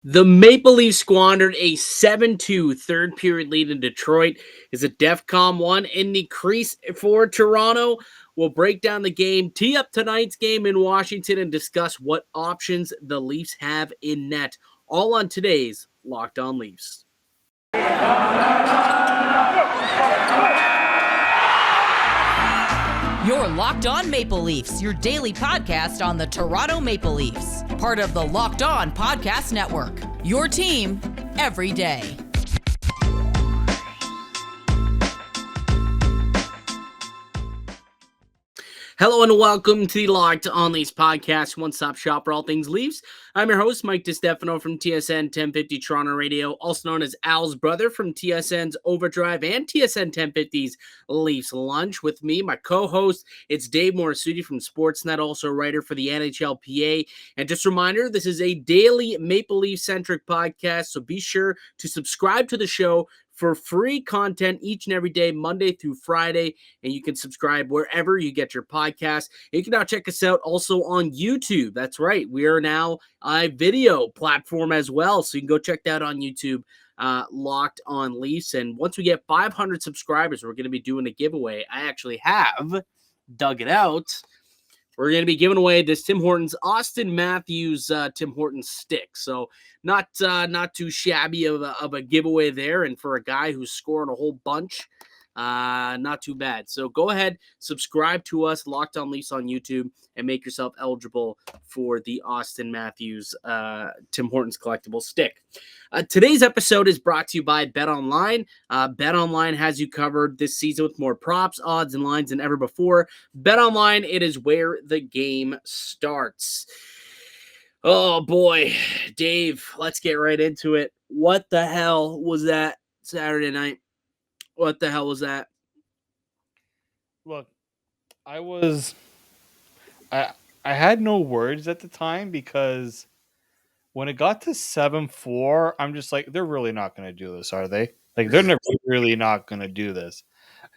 The Maple Leafs squandered a 7-2 third period lead in Detroit. Is it DEFCON 1 in the crease for Toronto? We'll break down the game, tee up tonight's game in Washington, and discuss what options the Leafs have in net. All on today's Locked On Leafs. You're Locked On Maple Leafs, your daily podcast on the Toronto Maple Leafs. Part of the Locked On Podcast Network, your team every day. Hello and welcome to the Locked On Leafs podcast, one-stop shop for all things Leafs. I'm your host, Mike DiStefano from TSN 1050 Toronto Radio, also known as Al's brother from TSN's Overdrive and TSN 1050's Leafs Lunch. With me, my co-host, it's Dave Morassutti from Sportsnet, also a writer for the NHLPA. And just a reminder, this is a daily Maple Leaf-centric podcast, so be sure to subscribe to the show for free content each and every day, Monday through Friday, and you can subscribe wherever you get your podcast. You can now check us out also on YouTube. That's right. We are now a video platform as well, so you can go check that out on YouTube, Locked On Leafs. And once we get 500 subscribers, we're going to be doing a giveaway. I actually have dug it out. We're going to be giving away this Tim Hortons Austin Matthews Tim Hortons stick. So not too shabby of a giveaway there. And for a guy who's scoring a whole bunch, not too bad. So go ahead, subscribe to us, Locked On Leafs on YouTube, and make yourself eligible for the Austin Matthews Tim Hortons collectible stick. Today's episode is brought to you by BetOnline. BetOnline has you covered this season with more props, odds, and lines than ever before. BetOnline, it is where the game starts. Oh boy, Dave, let's get right into it. What the hell was that Saturday night? What the hell was that? Look, I had no words at the time because when it got to 7-4, I'm just like, they're really not going to do this, are they? Like, they're really not going to do this.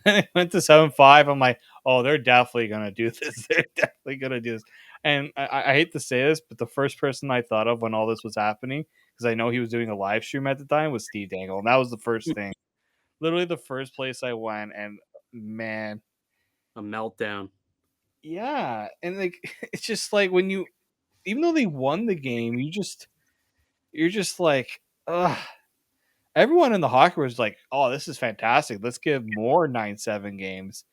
And it went to 7-5. I'm like, oh, they're definitely going to do this. They're definitely going to do this. And I hate to say this, but the first person I thought of when all this was happening, because I know he was doing a live stream at the time, was Steve Dangle. And that was the first thing. Literally the first place I went. And man, A meltdown. yeah. And like, it's just like when you, even though they won the game, you're just like, ugh. Everyone in the hockey was like, oh, this is fantastic. Let's give more 9-7 games.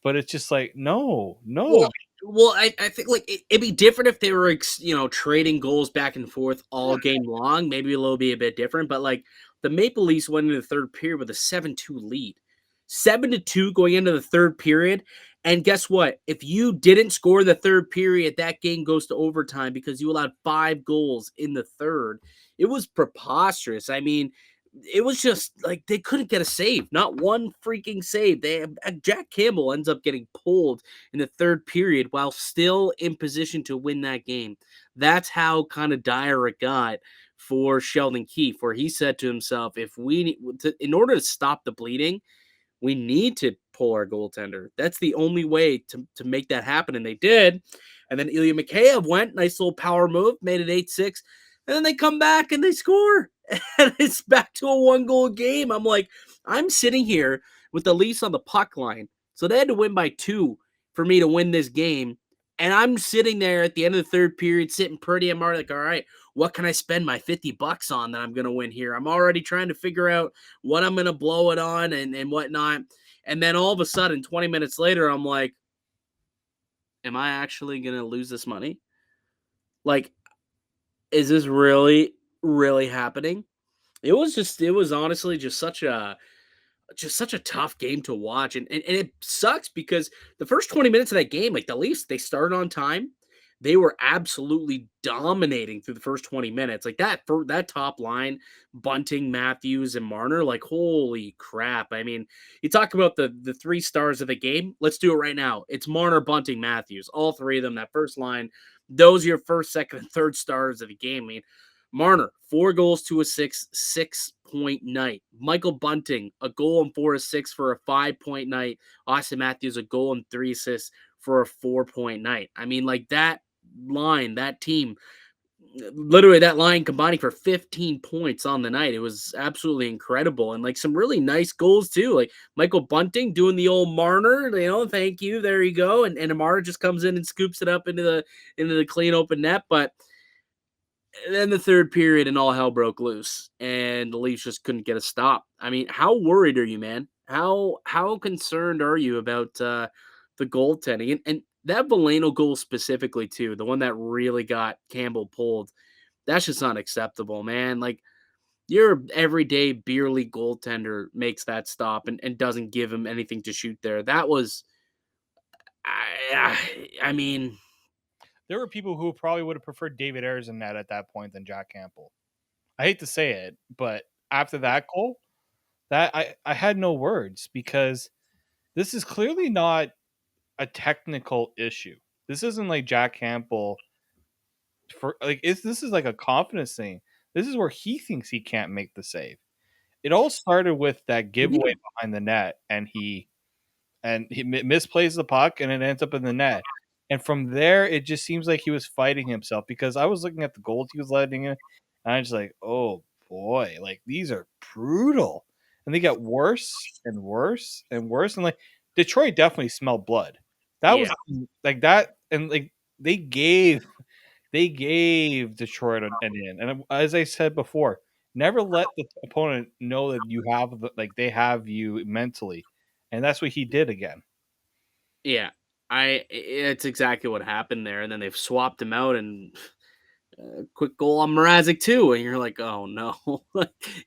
But it's just like, no. Well, I think like it'd be different if they were, trading goals back and forth all game long. Maybe it'll be a bit different. But like the Maple Leafs went into the third period with a 7-2 lead. 7-2 going into the third period. And guess what? If you didn't score the third period, that game goes to overtime because you allowed 5 goals in the third. It was preposterous. I mean, it was just like they couldn't get a save, not one freaking save. Jack Campbell ends up getting pulled in the third period while still in position to win that game. That's how kind of dire it got for Sheldon Keefe, where he said to himself, in order to stop the bleeding, we need to pull our goaltender. That's the only way to make that happen. And they did. And then Ilya Mikheyev went, nice little power move, made it 8-6. And then they come back and they score. And it's back to a 1-goal game. I'm like, I'm sitting here with the Leafs on the puck line. So they had to win by 2 for me to win this game. And I'm sitting there at the end of the third period, sitting pretty. I'm already like, all right, what can I spend my $50 on that I'm going to win here? I'm already trying to figure out what I'm going to blow it on and whatnot. And then all of a sudden, 20 minutes later, I'm like, am I actually going to lose this money? Like, is this really happening? It was honestly just such a tough game to watch. And it sucks because the first 20 minutes of that game, like the Leafs, they started on time. They were absolutely dominating through the first 20 minutes. Like that top line, Bunting, Matthews, and Marner, like holy crap. I mean, you talk about the 3 stars of the game. Let's do it right now. It's Marner, Bunting, Matthews. All 3 of them, that first line. Those are your first, second, and third stars of the game. I mean, Marner, 4 goals, 2 assists, 6-point night. Michael Bunting, a goal and 4 assists for a 5-point night. Austin Matthews, a goal and 3 assists for a 4-point night. I mean, like that line, that team, literally that line combining for 15 points on the night. It was absolutely incredible. And like some really nice goals too. Like Michael Bunting doing the old Marner, thank you. There you go. And Amara just comes in and scoops it up into the clean open net. But then the third period and all hell broke loose. And the Leafs just couldn't get a stop. I mean, how worried are you, man? How concerned are you about the goaltending? And that Veleno goal specifically too, the one that really got Campbell pulled, that's just unacceptable, man. Like your everyday beer league goaltender makes that stop and doesn't give him anything to shoot there. That was, I mean, There were people who probably would have preferred David Ayres in net at that point than Jack Campbell. I hate to say it, but after that goal, that I had no words because this is clearly not a technical issue. This isn't like Jack Campbell this is like a confidence thing. This is where he thinks he can't make the save. It all started with that giveaway behind the net, and he misplays the puck, and it ends up in the net. And from there, it just seems like he was fighting himself because I was looking at the goals he was letting in, and I was like, oh boy, like these are brutal. And they get worse and worse and worse. And like Detroit definitely smelled blood. That was like that, and like they gave Detroit an in. And as I said before, never let the opponent know that you have they have you mentally, and that's what he did again. yeah, it's exactly what happened there. And then they've swapped him out and quick goal on Mrazek too. And you're like, oh no,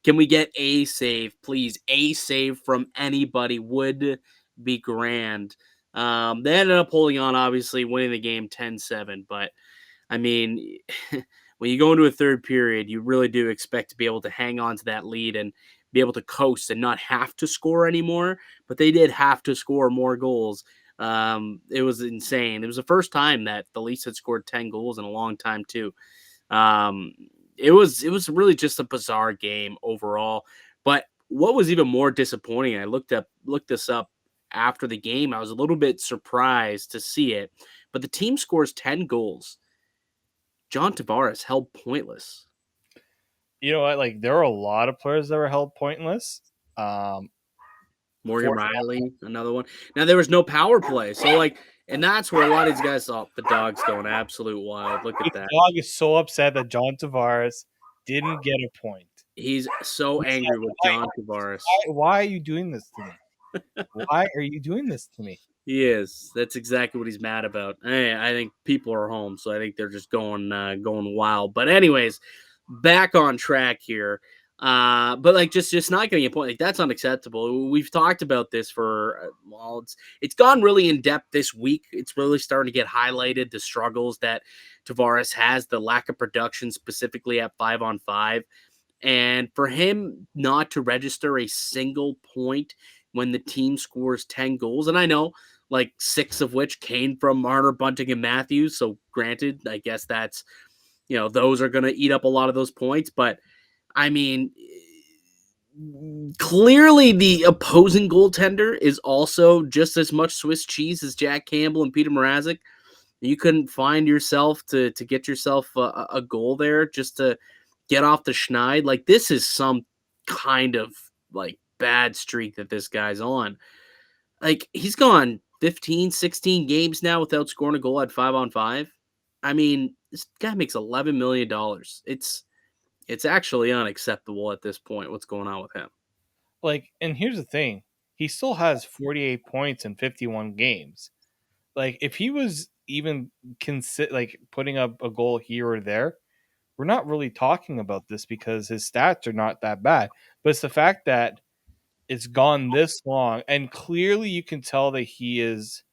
can we get a save, please? A save from anybody would be grand. They ended up holding on, obviously winning the game 10-7, but I mean, when you go into a third period, you really do expect to be able to hang on to that lead and be able to coast and not have to score anymore. But they did have to score more goals. It was insane. It was the first time that the Leafs had scored 10 goals in a long time too. It was really just a bizarre game overall. But what was even more disappointing, I looked this up after the game. I was a little bit surprised to see it, but the team scores 10 goals. John Tavares held pointless. You know what? Like there are a lot of players that were held pointless. Morgan Riley, another one. Now there was no power play, so and that's where a lot of these guys thought the dog's going absolute wild. Look at that. The dog is so upset that John Tavares didn't get a point. He's so angry with John Tavares. Why are you doing this to me? Why are you doing this to me? He is. That's exactly what he's mad about. I think people are home, so I think they're just going wild. But anyways, back on track here. But just not getting a point, like that's unacceptable. We've talked about this for it's gone really in depth this week. It's really starting to get highlighted, the struggles that Tavares has, the lack of production specifically at 5-on-5, and for him not to register a single point when the team scores 10 goals. And I know like 6 of which came from Marner, Bunting, and Matthews. So granted, I guess that's, those are going to eat up a lot of those points. But I mean, clearly the opposing goaltender is also just as much Swiss cheese as Jack Campbell and Petr Mrazek. You couldn't find yourself to get yourself a goal there just to get off the schneid. Like this is some kind of like bad streak that this guy's on. Like he's gone 15, 16 games now without scoring a goal at 5-on-5. I mean, this guy makes $11 million. It's actually unacceptable at this point what's going on with him. Like, and here's the thing. He still has 48 points in 51 games. Like, if he was even putting up a goal here or there, we're not really talking about this because his stats are not that bad. But it's the fact that it's gone this long, and clearly you can tell that he is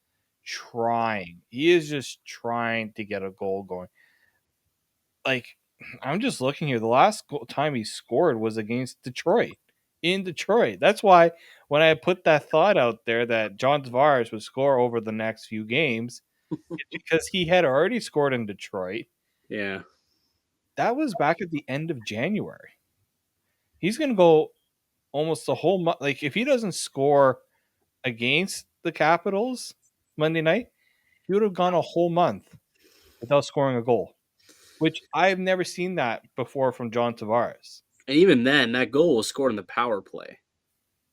trying. He is just trying to get a goal going. Like, I'm just looking here. The last time he scored was against Detroit. In Detroit. That's why when I put that thought out there that John Tavares would score over the next few games, it's because he had already scored in Detroit. Yeah. That was back at the end of January. He's going to go almost the whole month. Like, if he doesn't score against the Capitals Monday night, he would have gone a whole month without scoring a goal. which I've never seen that before from John Tavares. And even then, that goal was scored in the power play.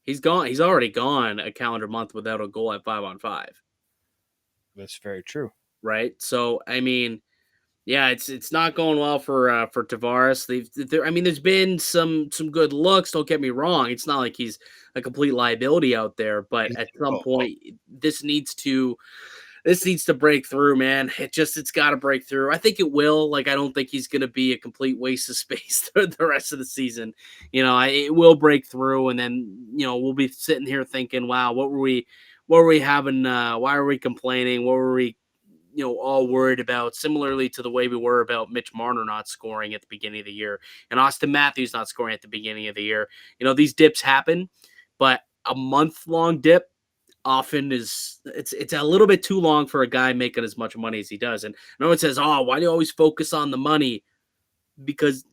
He's already gone a calendar month without a goal at 5-on-5. That's very true. Right? So, I mean, yeah, it's not going well for Tavares. There's been some good looks. Don't get me wrong. It's not like he's a complete liability out there, but at some point, this needs to break through, man. It's got to break through. I think it will. Like, I don't think he's going to be a complete waste of space the rest of the season. It will break through, and then we'll be sitting here thinking, wow, what were we having? Why are we complaining? What were we all worried about, similarly to the way we were about Mitch Marner not scoring at the beginning of the year and Austin Matthews not scoring at the beginning of the year. These dips happen, but a month-long dip often it's a little bit too long for a guy making as much money as he does. And no one says, oh, why do you always focus on the money? Because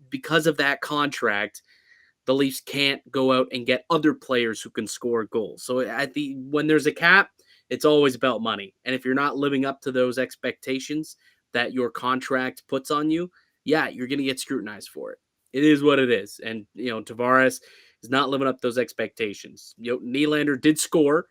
of that contract, the Leafs can't go out and get other players who can score goals. So when there's a cap, it's always about money. And if you're not living up to those expectations that your contract puts on you, yeah, you're going to get scrutinized for it. It is what it is. And, Tavares is not living up to those expectations. Nylander did score,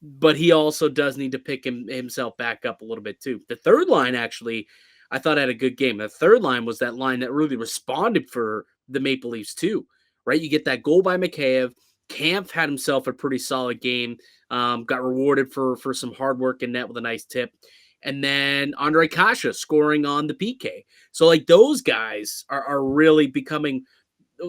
but he also does need to pick himself back up a little bit too. The third line, actually, I thought had a good game. The third line was that line that really responded for the Maple Leafs too, right? You get that goal by Mikheyev. Kampf had himself a pretty solid game. Got rewarded for some hard work in net with a nice tip. And then Andre Kasha scoring on the PK. So, like, those guys are really becoming,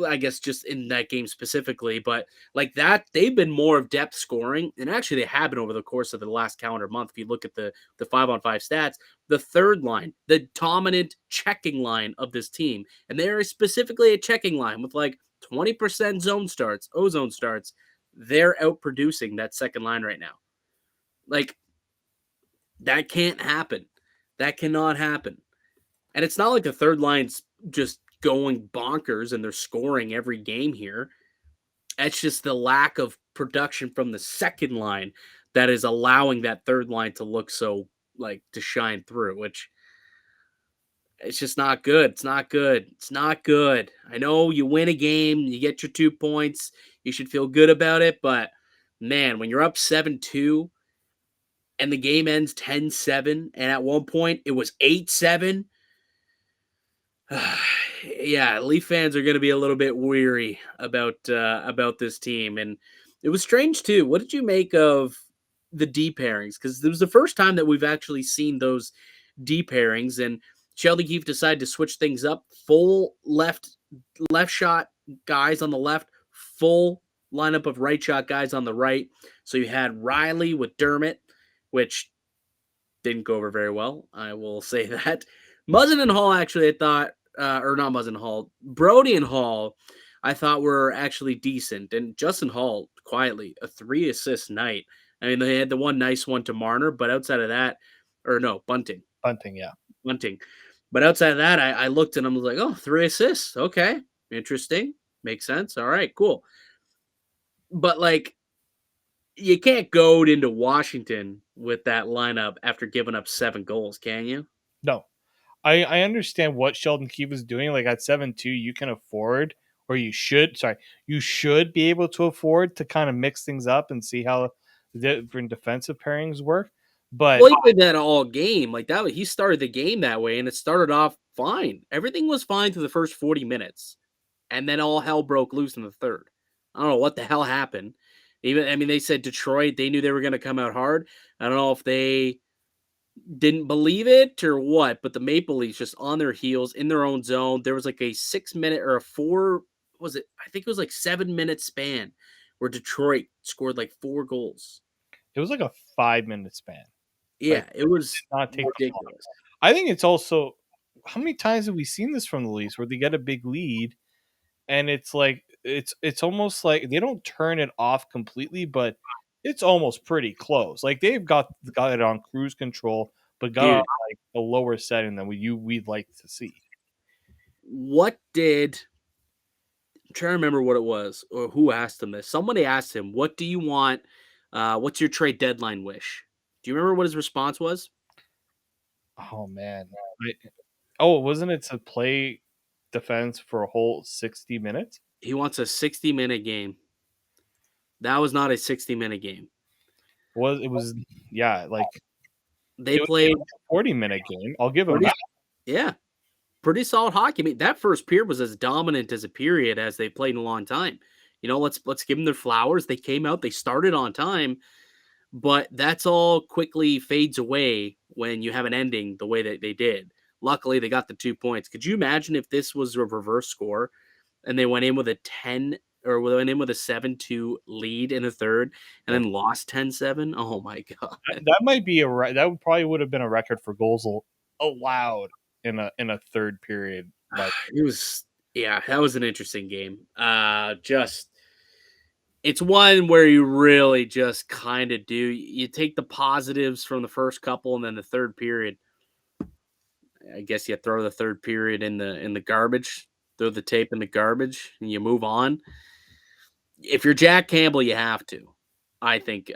I guess, just in that game specifically, but like that, they've been more of depth scoring. And actually, they have been over the course of the last calendar month. If you look at the 5-on-5 stats, the third line, the dominant checking line of this team, and they're specifically a checking line with like 20% ozone starts, they're outproducing that second line right now. Like, that can't happen. That cannot happen. And it's not like the third line's just going bonkers and they're scoring every game here. It's just the lack of production from the second line that is allowing that third line to look so, like, to shine through, which it's just not good. It's not good. It's not good. I know you win a game, you get your 2 points, you should feel good about it, but man, when you're up 7-2 and the game ends 10-7, and at one point it was 8-7, yeah, Leaf fans are going to be a little bit weary about this team. And it was strange too. What did you make of the D pairings? Because it was the first time that we've actually seen those D pairings, and Sheldon Keefe decided to switch things up. Full left shot guys on the left, full lineup of right shot guys on the right. So you had Riley with Dermott, which didn't go over very well, I will say that. Muzzin and Hall, actually, I thought, or not Muzzin and Hall, Brody and Hall, I thought were actually decent. And Justin Hall, quietly, a 3-assist night. I mean, they had the one nice one to Marner, but outside of that, or no, Bunting. Yeah. Bunting. But outside of that, I looked and I was like, oh, 3 assists. Okay. Interesting. Makes sense. All right, cool. But, like, you can't go into Washington with that lineup after giving up 7 goals, can you? No. I understand what Sheldon Keefe was doing. Like, at 7-2, you can afford, or you should be able to afford to kind of mix things up and see how the different defensive pairings work. But he did that all game. Like, that, he started the game that way, and it started off fine. Everything was fine through the first 40 minutes. And then all hell broke loose in the third. I don't know what the hell happened. They said Detroit, they knew they were going to come out hard. I don't know if they didn't believe it or what, but the Maple Leafs just on their heels in their own zone. There was like a 6-minute or I think it was like 7-minute span where Detroit scored like 4 goals. It was like a 5-minute span. Yeah, it was not ridiculous. I think it's also, how many times have we seen this from the Leafs where they get a big lead and it's like, it's almost like they don't turn it off completely, but it's almost pretty close. Like, they've got it on cruise control, but got on like a lower setting than we'd like to see. I'm trying to remember what it was or who asked him this. Somebody asked him, what do you want? What's your trade deadline wish? Do you remember what his response was? Oh, man. Oh, wasn't it to play defense for a whole 60 minutes? He wants a 60-minute game. That was not a 60-minute game. It was yeah, like They it was played a 40-minute game. I'll give him pretty, that. yeah, pretty solid hockey. I mean, that first period was as dominant as a period as they played in a long time. Let's give them their flowers. They came out, they started on time, but that's all quickly fades away when you have an ending the way that they did. Luckily, they got the 2 points. Could you imagine if this was a reverse score and they went in with a 10 or went in with a 7-2 lead in the third and then lost 10-7? Oh my God. That might be that probably would have been a record for goals allowed in a third period. Like It was, yeah, that was an interesting game. It's one where you really just kind of do. You take the positives from the first couple, and then the third period. I guess you throw the third period in the garbage, throw the tape in the garbage, and you move on. If you're Jack Campbell, you have to. I think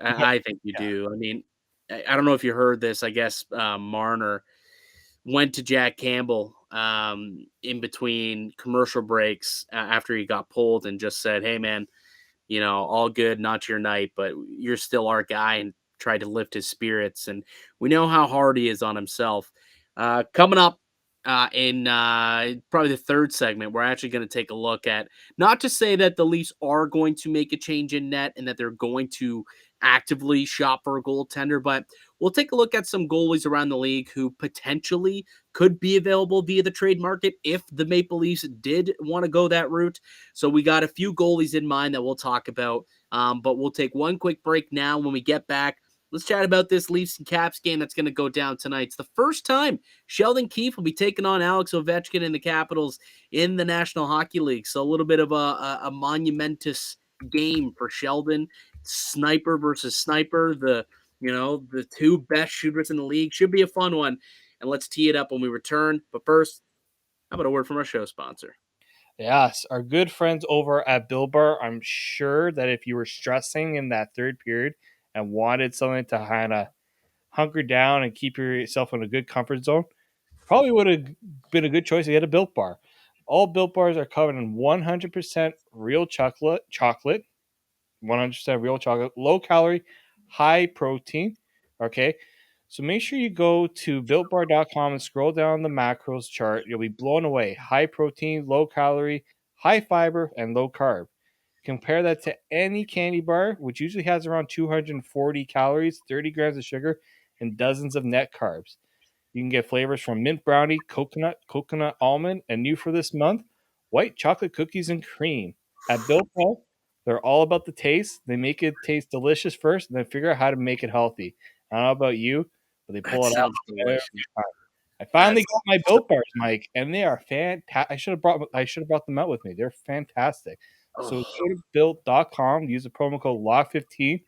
you do. I mean, I don't know if you heard this. I guess Marner went to Jack Campbell in between commercial breaks after he got pulled and just said, "Hey, man, all good, not your night, but you're still our guy," and tried to lift his spirits. And we know how hard he is on himself. Coming up in probably the third segment, we're actually going to take a look at not to say that the Leafs are going to make a change in net and that they're going to actively shop for a goaltender, but we'll take a look at some goalies around the league who potentially could be available via the trade market if the Maple Leafs did want to go that route. So we got a few goalies in mind that we'll talk about, but we'll take one quick break now. When we get back, let's chat about this Leafs and Caps game that's going to go down tonight. It's the first time Sheldon Keefe will be taking on Alex Ovechkin in the Capitals in the National Hockey League. So a little bit of a monumentous game for Sheldon. Sniper versus sniper, the two best shooters in the league. Should be a fun one. And let's tee it up when we return. But first, how about a word from our show sponsor? yes, our good friends over at Built Bar. I'm sure that if you were stressing in that third period and wanted something to kind of hunker down and keep yourself in a good comfort zone, probably would have been a good choice to get a Built Bar. All Built Bars are covered in 100% real chocolate, 100% real chocolate, low calorie, high protein. Okay. So make sure you go to builtbar.com and scroll down the macros chart. You'll be blown away. High protein, low calorie, high fiber, and low carb. Compare that to any candy bar, which usually has around 240 calories, 30 grams of sugar, and dozens of net carbs. You can get flavors from mint brownie, coconut almond, and new for this month, white chocolate cookies and cream. At Built Bar, they're all about the taste. They make it taste delicious first, and then figure out how to make it healthy. I don't know about you, but they pull That it off sounds every delicious. time. I finally got my Built Bars, Mike, and they are fantastic. I should have brought them out with me. They're fantastic. So Oh, go to built.com, use the promo code LOCK15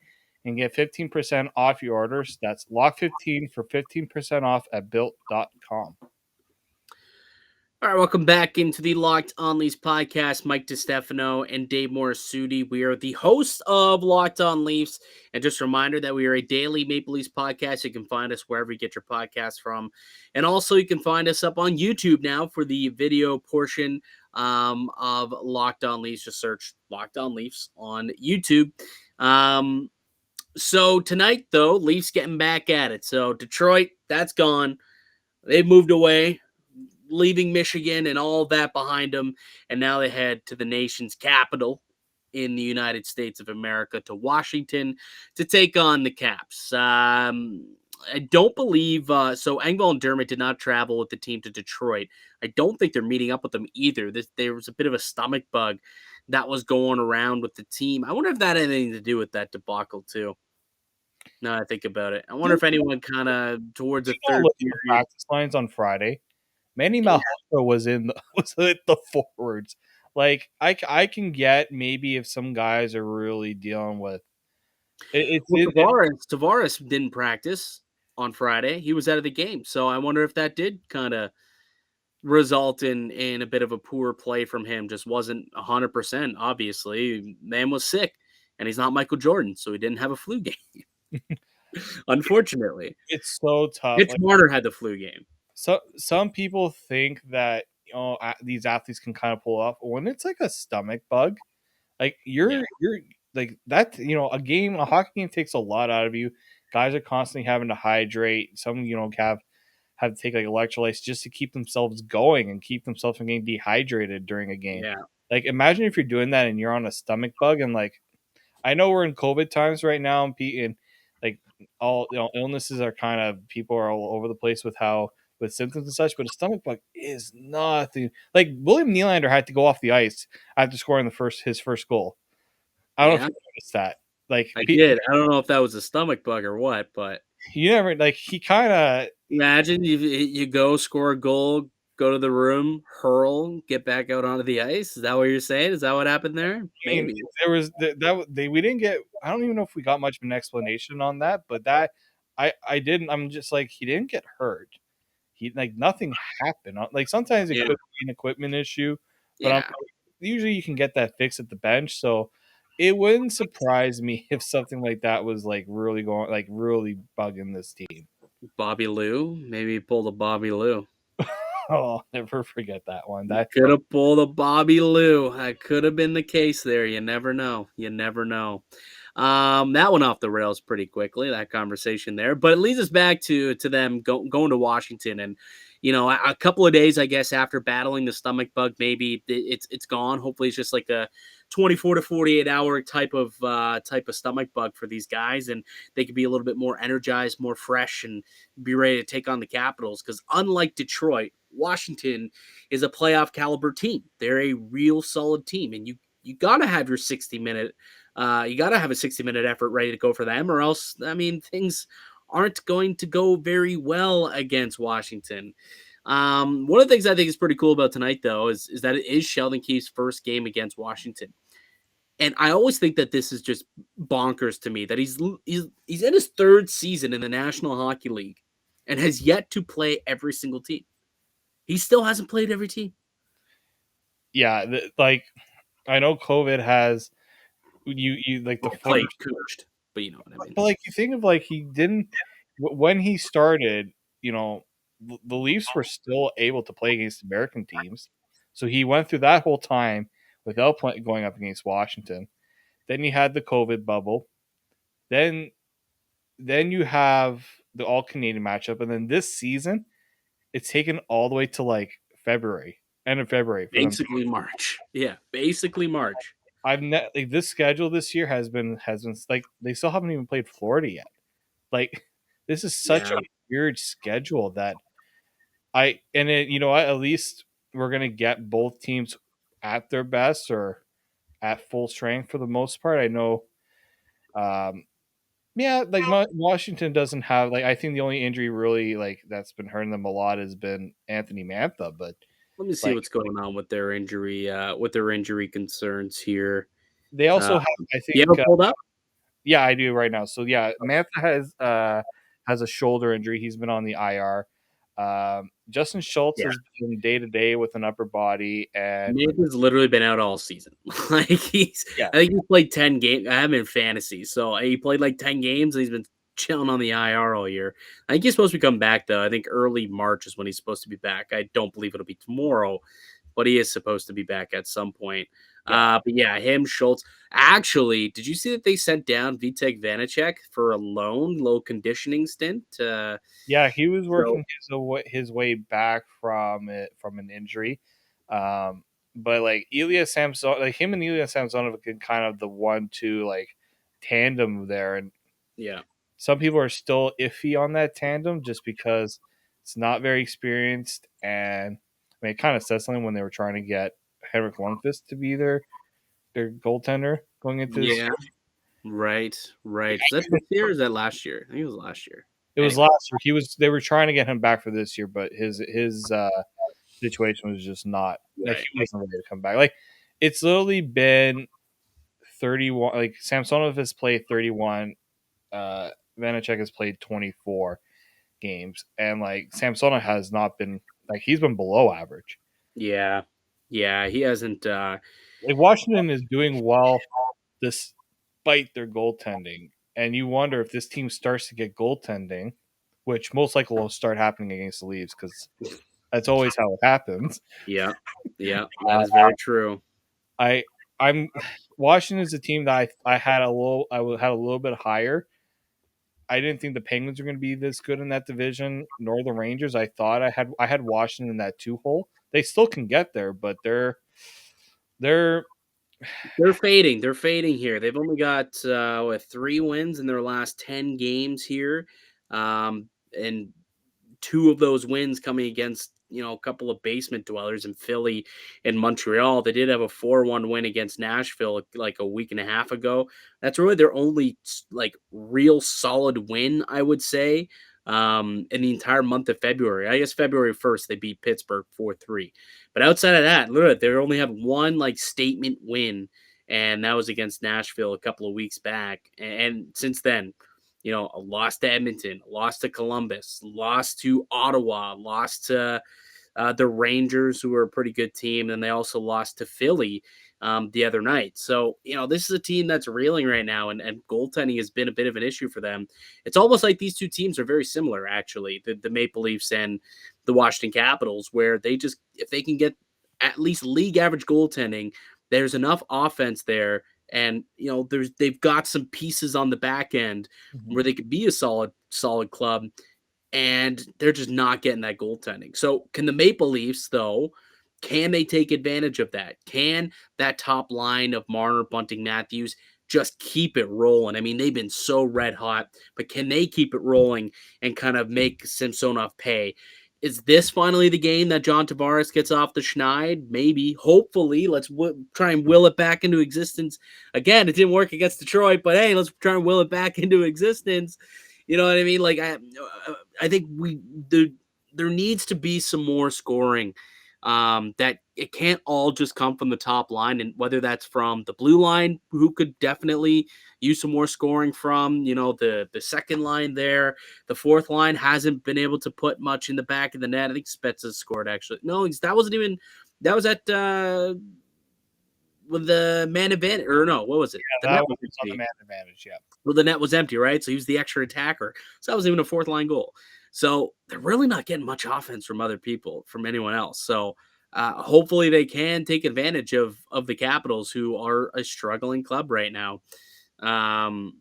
and get 15% off your orders. That's LOCK15 for 15% off at built.com. all right, welcome back into the Locked On Leafs podcast. Mike DiStefano and Dave Morassutti. We are the hosts of Locked On Leafs. And just a reminder that we are a daily Maple Leafs podcast. You can find us wherever you get your podcasts from. And also you can find us up on YouTube now for the video portion of Locked On Leafs. Just search Locked On Leafs on YouTube. So tonight, though, Leafs getting back at it. So Detroit, that's gone. They've moved away, leaving Michigan and all that behind them. And now they head to the nation's capital in the United States of America, to Washington, to take on the Caps. I don't believe so. Engvall and Dermott did not travel with the team to Detroit. I don't think they're meeting up with them either. There was a bit of a stomach bug that was going around with the team. I wonder if that had anything to do with that debacle too. Now I think about it, I wonder if anyone kind of towards the third Look at the period. practice lines on Friday. Manny Malhotra was at the forwards. Like I can get maybe if some guys are really dealing with it. Tavares didn't practice on Friday. He was out of the game, so I wonder if that did kind of result in a bit of a poor play from him. Just wasn't 100%. Obviously, man was sick, and he's not Michael Jordan, so he didn't have a flu game. Unfortunately, It's so tough. Mitch Marner had the flu game. So some people think that these athletes can kind of pull off when it's like a stomach bug. Like Yeah. you're like that. A hockey game takes a lot out of you. Guys are constantly having to hydrate. Some have to take like electrolytes just to keep themselves going and keep themselves from getting dehydrated during a game. Yeah. Like imagine if you're doing that and you're on a stomach bug and like I know we're in COVID times right now and like all illnesses are kind of people are all over the place with symptoms and such, but a stomach bug is nothing. Like William Nylander had to go off the ice after scoring his first goal. I don't know if Yeah. you noticed that. Like I did. I don't know if that was a stomach bug or what, but you never like he kind of imagine you go score a goal, go to the room, hurl, get back out onto the ice. Is that what you're saying? Is that what happened there? I mean, Maybe. there was we didn't get. I don't even know if we got much of an explanation on that, but that I didn't. I'm just like he didn't get hurt. He like nothing happened. Like sometimes it Yeah. could be an equipment issue, but Yeah. usually you can get that fixed at the bench. So it wouldn't surprise me if something like that was like really bugging this team. Bobby Lou. Maybe he pulled a Bobby Lou. Oh, I'll never forget that one. That Could have pulled a Bobby Lou. That could have been the case there. You never know. You never know. That went off the rails pretty quickly, that conversation there. But it leads us back to them going to Washington. And, a couple of days, I guess, after battling the stomach bug, maybe it's gone. Hopefully it's just like a 24 to 48 hour type of stomach bug for these guys. And they could be a little bit more energized, more fresh, and be ready to take on the Capitals. Because unlike Detroit, Washington is a playoff caliber team. They're a real solid team. And you got to have your 60-minute you got to have a 60-minute effort ready to go for them, or else, I mean, things aren't going to go very well against Washington. One of the things I think is pretty cool about tonight, though, is that it is Sheldon Keefe's first game against Washington. And I always think that this is just bonkers to me, that he's in his third season in the National Hockey League and has yet to play every single team. He still hasn't played every team. Yeah, like I know COVID has you like the played coached, but you know what I mean. But like you think of like he didn't when he started, the Leafs were still able to play against American teams, so he went through that whole time without going up against Washington. Then you had the COVID bubble. Then you have the All Canadian matchup, and then this season, it's taken all the way to like February, end of February, basically March. Yeah, basically March. Like this schedule this year has been like they still haven't even played Florida yet. Like this is such a weird schedule that at least we're gonna get both teams at their best or at full strength for the most part. I know, like Washington doesn't have like I think the only injury really like that's been hurting them a lot has been Anthony Mantha, but let me see what's going on with their injury concerns here. They also have, I think, you have it pulled up? Yeah, I do right now. So yeah, Mantha has a shoulder injury. He's been on the IR. Justin Schultz has been day to day with an upper body, and Mantha's literally been out all season. Like I think he played 10 games. I have him in fantasy, so he played like 10 games. And he's been chilling on the IR all year. I think he's supposed to come back though. I think early March is when he's supposed to be back. I don't believe it'll be tomorrow, but he is supposed to be back at some point. But yeah, him, Schultz. Actually, did you see that they sent down Vitek Vanacek for a low conditioning stint? Yeah, he was working his way back from an injury. But like Ilya Samsonov, like him and Ilya Samsonov can kind of the 1-2 like tandem there, and some people are still iffy on that tandem just because it's not very experienced, and I mean it kind of says something when they were trying to get Henrik Lundqvist to be their goaltender going into this year. Right. Is that this year or is that last year? I think it was last year. It was last year. They were trying to get him back for this year, but his situation was just not like he wasn't ready to come back. Like it's literally been 31. Like Samsonov has played 31. Vanacek has played 24 games, and like Samsonov has not been like he's been below average. Yeah, he hasn't. Like Washington is doing well despite their goaltending, and you wonder if this team starts to get goaltending, which most likely will start happening against the Leafs because that's always how it happens. Yeah, that is very true. I'm Washington is a team that I had a little bit higher. I didn't think the Penguins were going to be this good in that division, nor the Rangers. I thought I had Washington in that 2 hole. They still can get there, but they're fading. They're fading here. They've only got 3 wins in their last 10 games here, and 2 of those wins coming against a couple of basement dwellers in Philly and Montreal. They did have a 4-1 win against Nashville like a week and a half ago. That's really their only like real solid win, I would say, in the entire month of February. I guess February 1st they beat Pittsburgh 4-3. But outside of that, literally, they only have one like statement win, and that was against Nashville a couple of weeks back. And since then, a loss to Edmonton, lost to Columbus, lost to Ottawa, lost to the Rangers, who are a pretty good team, and they also lost to Philly the other night. So, this is a team that's reeling right now, and goaltending has been a bit of an issue for them. It's almost like these two teams are very similar, actually, the Maple Leafs and the Washington Capitals, where if they can get at least league average goaltending, there's enough offense there. And, they've got some pieces on the back end where they could be a solid club, and they're just not getting that goaltending. So can the Maple Leafs, though, can they take advantage of that? Can that top line of Marner, Bunting, Matthews just keep it rolling? I mean, they've been so red hot, but can they keep it rolling and kind of make Samsonov pay? Is this finally the game that John Tavares gets off the schneid? Maybe. Hopefully. Let's try and will it back into existence. Again, it didn't work against Detroit, but hey, let's try and will it back into existence. You know what I mean? Like, I think there needs to be some more scoring. That it can't all just come from the top line, and whether that's from the blue line, who could definitely use some more scoring from, the second line there. The fourth line hasn't been able to put much in the back of the net. I think Spezza scored, actually. No, that was at with the man advantage, or no, what was it? Yeah, that was on the man advantage, yeah. Well, the net was empty, right? So he was the extra attacker. So that was even a fourth line goal. So they're really not getting much offense from other people, from anyone else. So hopefully they can take advantage of the Capitals, who are a struggling club right now. Let's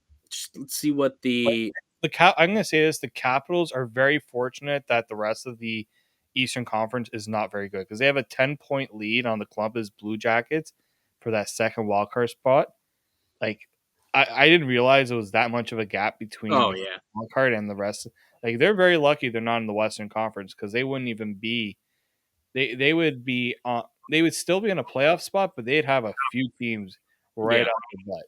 see what I'm going to say this: the Capitals are very fortunate that the rest of the Eastern Conference is not very good, because they have a 10-point lead on the Columbus Blue Jackets for that second wildcard spot. Like, I didn't realize it was that much of a gap between the wildcard and the rest. Like, they're very lucky they're not in the Western Conference, because they wouldn't even be. They would be they would still be in a playoff spot, but they'd have a few teams right off the butt.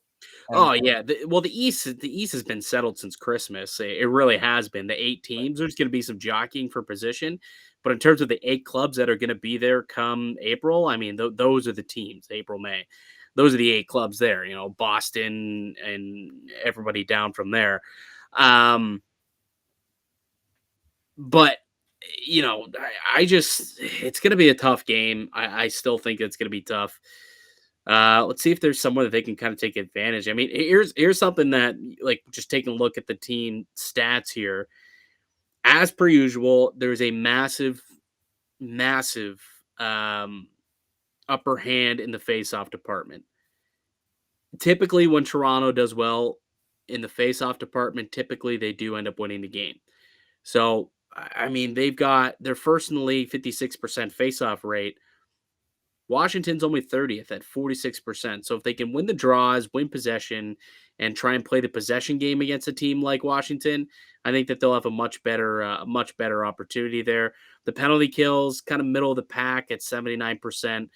The East has been settled since Christmas. It really has been. The 8 teams, there's going to be some jockeying for position, but in terms of the 8 clubs that are going to be there come April, I mean, those are the teams. April, May, those are the 8 clubs there. Boston and everybody down from there. But it's going to be a tough game. I still think it's going to be tough. Let's see if there's somewhere that they can kind of take advantage. I mean, here's something that, like, just taking a look at the team stats here. As per usual, there's a massive upper hand in the face-off department. Typically, when Toronto does well in the face-off department, typically they do end up winning the game. So, I mean, they're first in the league, 56% face-off rate. Washington's only 30th at 46%. So if they can win the draws, win possession, and try and play the possession game against a team like Washington, I think that they'll have a much better opportunity there. The penalty kills, kind of middle of the pack at 79%.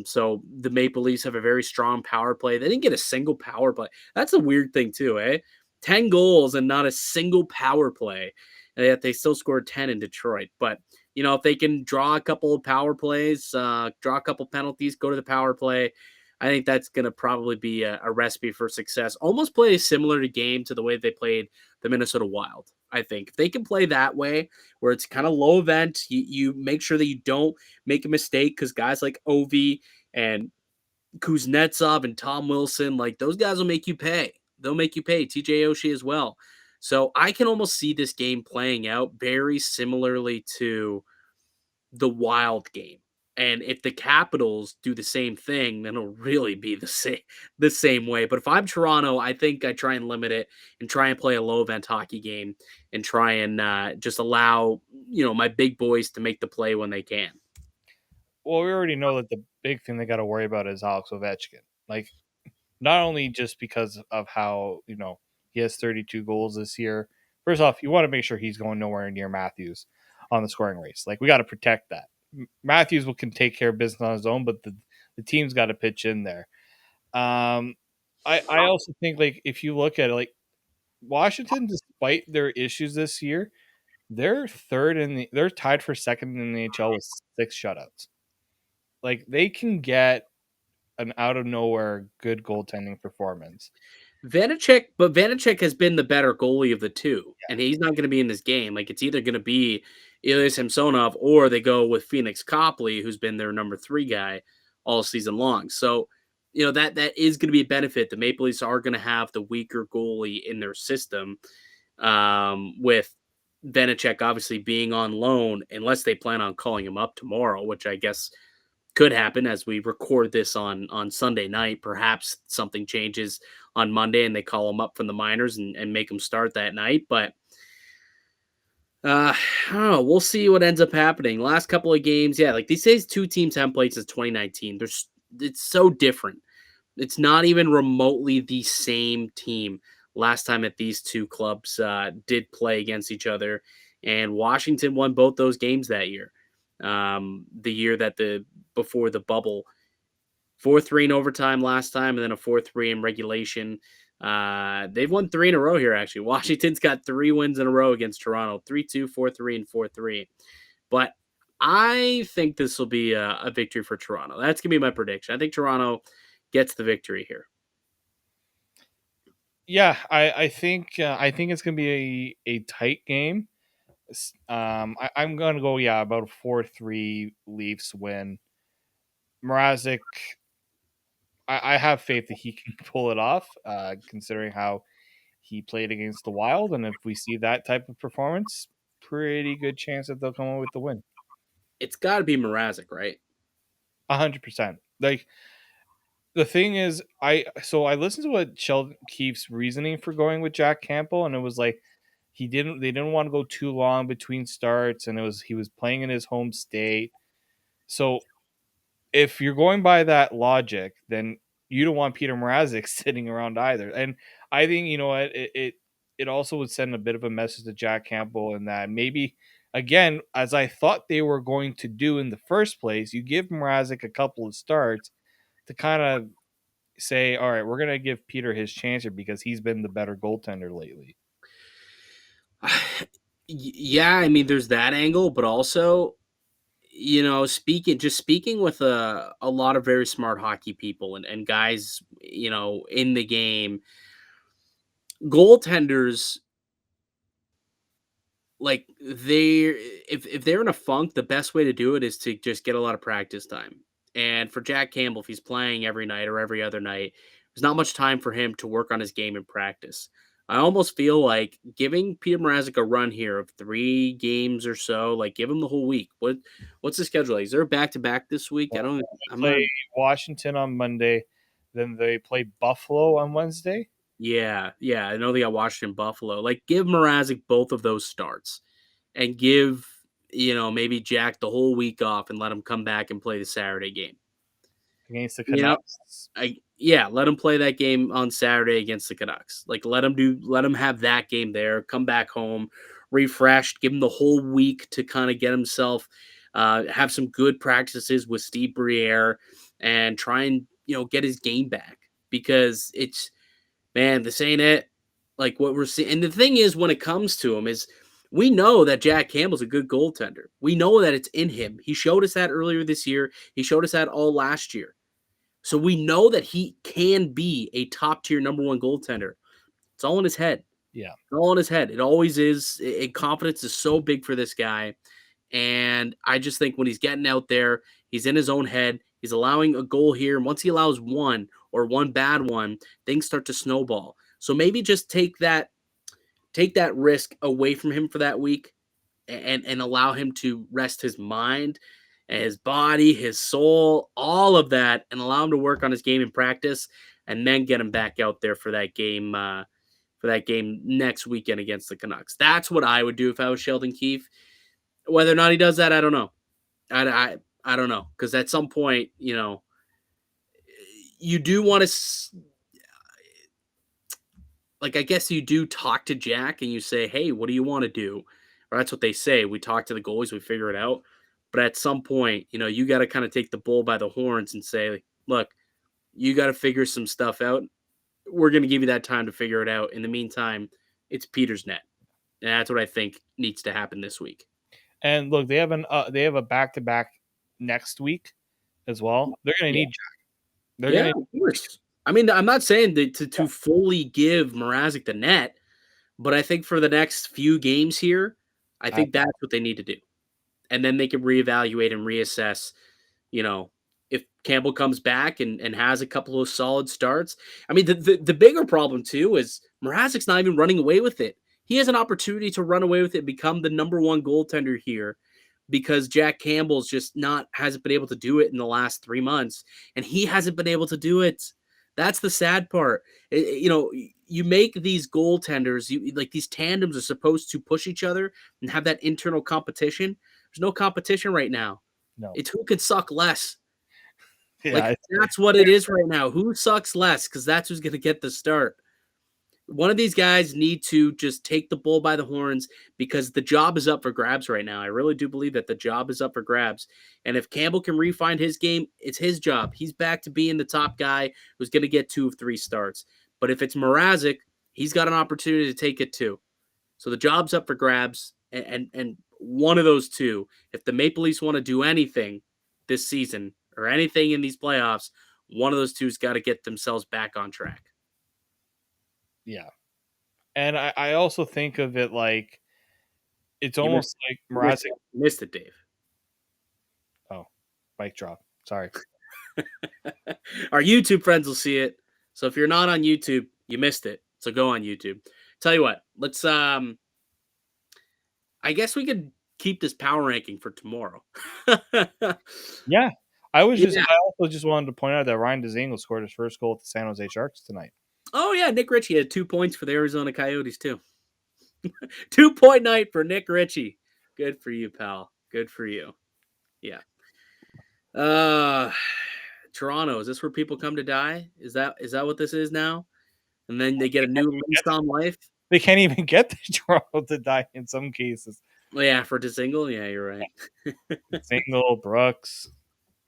So the Maple Leafs have a very strong power play. They didn't get a single power play. That's a weird thing too, eh? 10 goals and not a single power play. And yet they still scored 10 in Detroit. But if they can draw a couple of power plays, draw a couple penalties, go to the power play, I think that's going to probably be a recipe for success. Almost play a similar game to the way they played the Minnesota Wild. I think if they can play that way, where it's kind of low event, you make sure that you don't make a mistake, because guys like Ovi and Kuznetsov and Tom Wilson, like, those guys will make you pay. They'll make you pay. TJ Oshie as well. So I can almost see this game playing out very similarly to the Wild game. And if the Capitals do the same thing, then it'll really be the same way. But if I'm Toronto, I think I try and limit it and try and play a low event hockey game and try and just allow my big boys to make the play when they can. Well, we already know that the big thing they got to worry about is Alex Ovechkin. Like, not only just because of how he has 32 goals this year. First off, you want to make sure he's going nowhere near Matthews on the scoring race. Like, we got to protect that. Matthews can take care of business on his own, but the team's got to pitch in there. I also think, like, if you look at it, like, Washington, despite their issues this year, they're tied for second in the NHL with 6 shutouts. Like, they can get an out of nowhere good goaltending performance. Vanacek has been the better goalie of the two, and he's not going to be in this game. Like, it's either going to be Ilya Samsonov or they go with Phoenix Copley, who's been their number 3 guy all season long. So, that is going to be a benefit. The Maple Leafs are going to have the weaker goalie in their system, with Vanacek obviously being on loan, unless they plan on calling him up tomorrow, which I guess could happen as we record this on Sunday night. Perhaps something changes on Monday and they call him up from the minors and make him start that night. But I don't know. We'll see what ends up happening. Last couple of games, yeah, like these days, 2 teams haven't played since 2019. It's so different. It's not even remotely the same team last time that these 2 clubs did play against each other. And Washington won both those games that year. The year that before the bubble, 4-3 in overtime last time, and then a 4-3 in regulation. They've won 3 in a row here, actually. Washington's got 3 wins in a row against Toronto, 3-2, 4-3, and 4-3. But I think this will be a victory for Toronto. That's going to be my prediction. I think Toronto gets the victory here. Yeah, I think it's going to be a tight game. I'm going to go, about a 4-3 Leafs win. Mrazek, I have faith that he can pull it off, considering how he played against the Wild. And if we see that type of performance, pretty good chance that they'll come away with the win. It's got to be Mrazek, right? 100%. Like, the thing is, I listened to what Sheldon Keefe's reasoning for going with Jack Campbell, and it was like they didn't want to go too long between starts, and he was playing in his home state. So if you're going by that logic, then you don't want Petr Mrazek sitting around either. And I think it also would send a bit of a message to Jack Campbell in that maybe, again, as I thought they were going to do in the first place, you give Mrazek a couple of starts to kind of say, all right, we're going to give Peter his chance here because he's been the better goaltender lately. Yeah, I mean, there's that angle, but also, speaking with a lot of very smart hockey people and guys, in the game, goaltenders, like if they're in a funk, the best way to do it is to just get a lot of practice time. And for Jack Campbell, if he's playing every night or every other night, there's not much time for him to work on his game in practice. I almost feel like giving Petr Mrazek a run here of 3 games or so, like give him the whole week. What's the schedule like? Is there a back-to-back this week? I'm Washington on Monday, then they play Buffalo on Wednesday. Yeah, I know they got Washington, Buffalo. Like, give Mrazek both of those starts and give, maybe Jack the whole week off and let him come back and play the Saturday game. Against the Canucks? Let him play that game on Saturday against the Canucks. Like, let him have that game there, come back home, refreshed, give him the whole week to kind of get himself, have some good practices with Steve Briere and try and, get his game back because man, this ain't it. Like what we're seeing. And the thing is, when it comes to him is we know that Jack Campbell's a good goaltender. We know that it's in him. He showed us that earlier this year. He showed us that all last year. So we know that he can be a top tier number 1 goaltender. It's all in his head. Yeah. It's all in his head. It always is. Confidence is so big for this guy. And I just think when he's getting out there, he's in his own head. He's allowing a goal here. And once he allows one or one bad one, things start to snowball. So maybe just take that take that risk away from him for that week and allow him to rest his mind, his body, his soul, all of that, and allow him to work on his game in practice, and then get him back out there for that game next weekend against the Canucks. That's what I would do if I was Sheldon Keefe. Whether or not he does that, I don't know. I don't know, because at some point, you do want to, I guess you do talk to Jack and you say, hey, what do you want to do? Or that's what they say. We talk to the goalies, we figure it out. But at some point, you got to kind of take the bull by the horns and say, look, you got to figure some stuff out. We're going to give you that time to figure it out. In the meantime, it's Peter's net. And that's what I think needs to happen this week. And look, they have a back-to-back next week as well. They're going to need Jack. Of course. I mean, I'm not saying to fully give Mrazek the net, but I think for the next few games here, I think that's what they need to do. And then they can reevaluate and reassess, if Campbell comes back and has a couple of solid starts. I mean, the bigger problem, too, is Mrazek's not even running away with it. He has an opportunity to run away with it, become the number one goaltender here, because Jack Campbell's just hasn't been able to do it in the last 3 months, and he hasn't been able to do it. That's the sad part. You make these goaltenders, these tandems are supposed to push each other and have that internal competition. There's no competition right now. No. It's who can suck less. Yeah, that's what it is right now. Who sucks less? Because that's who's going to get the start. One of these guys need to just take the bull by the horns, because the job is up for grabs right now. I really do believe that the job is up for grabs. And if Campbell can refine his game, it's his job. He's back to being the top guy who's going to get 2 of 3 starts. But if it's Mrazek, he's got an opportunity to take it too. So the job's up for grabs. And one of those two, if the Maple Leafs want to do anything this season or anything in these playoffs, one of those two's got to get themselves back on track. Yeah. And I also think of it like it's almost like Mrazek missed it, Dave. Oh, mic drop. Sorry. Our YouTube friends will see it. So if you're not on YouTube, you missed it. So go on YouTube. Tell you what, let's I guess we could keep this power ranking for tomorrow. Yeah. I also just wanted to point out that Ryan Dzingel scored his first goal at the San Jose Sharks tonight. Oh, yeah. Nick Ritchie had 2 points for the Arizona Coyotes, too. 2-point night for Nick Ritchie. Good for you, pal. Good for you. Yeah. Toronto, is this where people come to die? Is that what this is now? And then they get a new lease on life? They can't even get the Toronto to die in some cases. Well, yeah, for Dzingel, yeah, you're right. Dzingel, Brooks.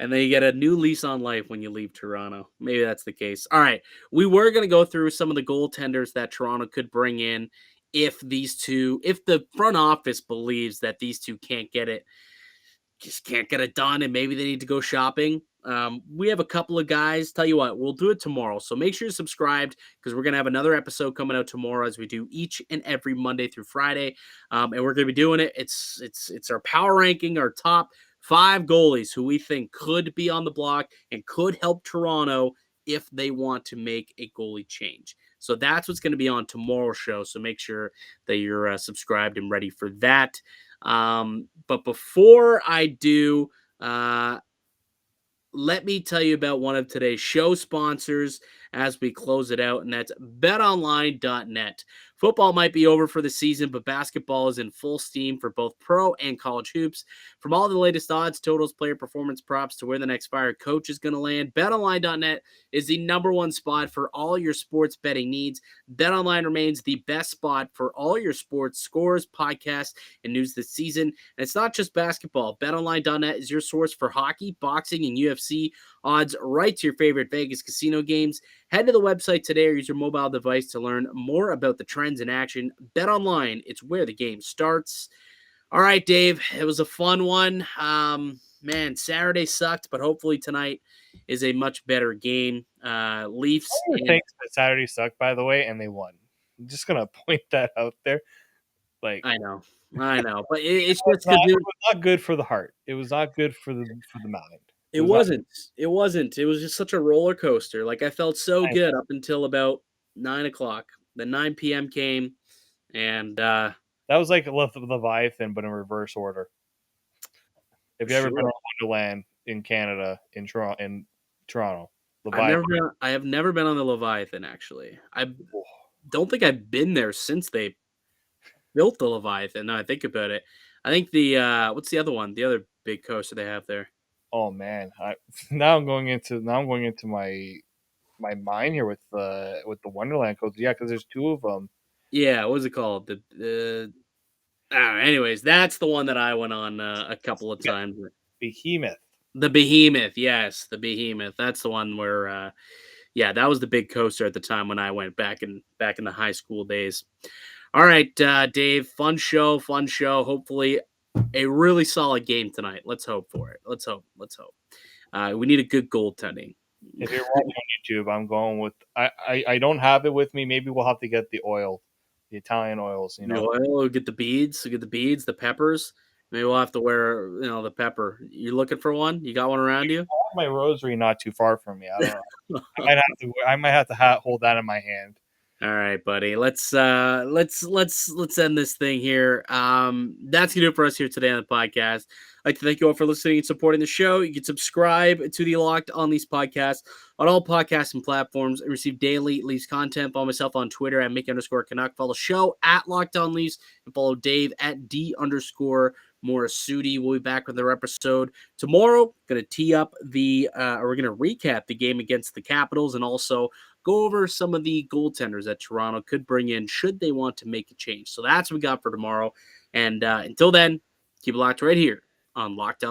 And then you get a new lease on life when you leave Toronto. Maybe that's the case. All right. We were going to go through some of the goaltenders that Toronto could bring in if the front office believes that these two can't get it done, and maybe they need to go shopping. We have a couple of guys. Tell you what, we'll do it tomorrow. So make sure you're subscribed, because we're going to have another episode coming out tomorrow, as we do each and every Monday through Friday. And we're going to be doing it. It's our power ranking, our top 5 goalies who we think could be on the block and could help Toronto if they want to make a goalie change. So that's what's going to be on tomorrow's show. So make sure that you're subscribed and ready for that. But before I do, let me tell you about one of today's show sponsors as we close it out, and that's betonline.net. Football might be over for the season, but basketball is in full steam for both pro and college hoops. From all the latest odds, totals, player performance props to where the next fire coach is going to land, betonline.net is the #1 spot for all your sports betting needs. BetOnline remains the best spot for all your sports scores, podcasts, and news this season. And it's not just basketball. BetOnline.net is your source for hockey, boxing, and UFC odds right to your favorite Vegas casino games. Head to the website today or use your mobile device to learn more about the trends in action. BetOnline, it's where the game starts. All right, Dave, it was a fun one. Man, Saturday sucked, but hopefully tonight is a much better game. Leafs. Thanks that Saturday sucked, by the way, and they won. I'm just gonna point that out there. I know, but it's just it was not good for the heart. It was not good for the mind. It wasn't. It was just such a roller coaster. I felt so good up until about 9 o'clock. The 9 p.m. came, And That was like Leviathan, but in reverse order. Have you ever been on Wonderland in Canada, in Toronto? Leviathan. I have never been on the Leviathan, actually. I don't think I've been there since they built the Leviathan. Now I think about it. I think what's the other one? The other big coaster they have there. Oh man, now I'm going into my mind here with the Wonderland coaster. Yeah, because there's two of them. Yeah, what was it called? The I don't know. Anyways, that's the one that I went on a couple of times. Behemoth. The Behemoth, yes, the Behemoth. That's the one where, yeah, that was the big coaster at the time when I went back in the high school days. All right, Dave, fun show. Hopefully, a really solid game tonight. Let's hope for it. Let's hope. We need a good goaltending. If you're watching on YouTube, I'm going with I don't have it with me. Maybe we'll have to get the oil, the Italian oils. The oil, we'll get the beads, the peppers. Maybe we'll have to wear, the pepper. You looking for one? You got one around you? I have my rosary not too far from me. I don't know. I might have to hold that in my hand. All right, buddy. Let's end this thing here. That's gonna do it for us here today on the podcast. I'd like to thank you all for listening and supporting the show. You can subscribe to the Locked On Leafs podcast on all podcasting platforms and receive daily Leafs content. Follow myself on Twitter at Mick_Canuck. Follow the show at Locked On Leafs and follow Dave at D_Morassutti. We'll be back with another episode tomorrow. Gonna tee up we're gonna recap the game against the Capitals and also go over some of the goaltenders that Toronto could bring in should they want to make a change. So that's what we got for tomorrow. And until then, keep it locked right here on Locked On.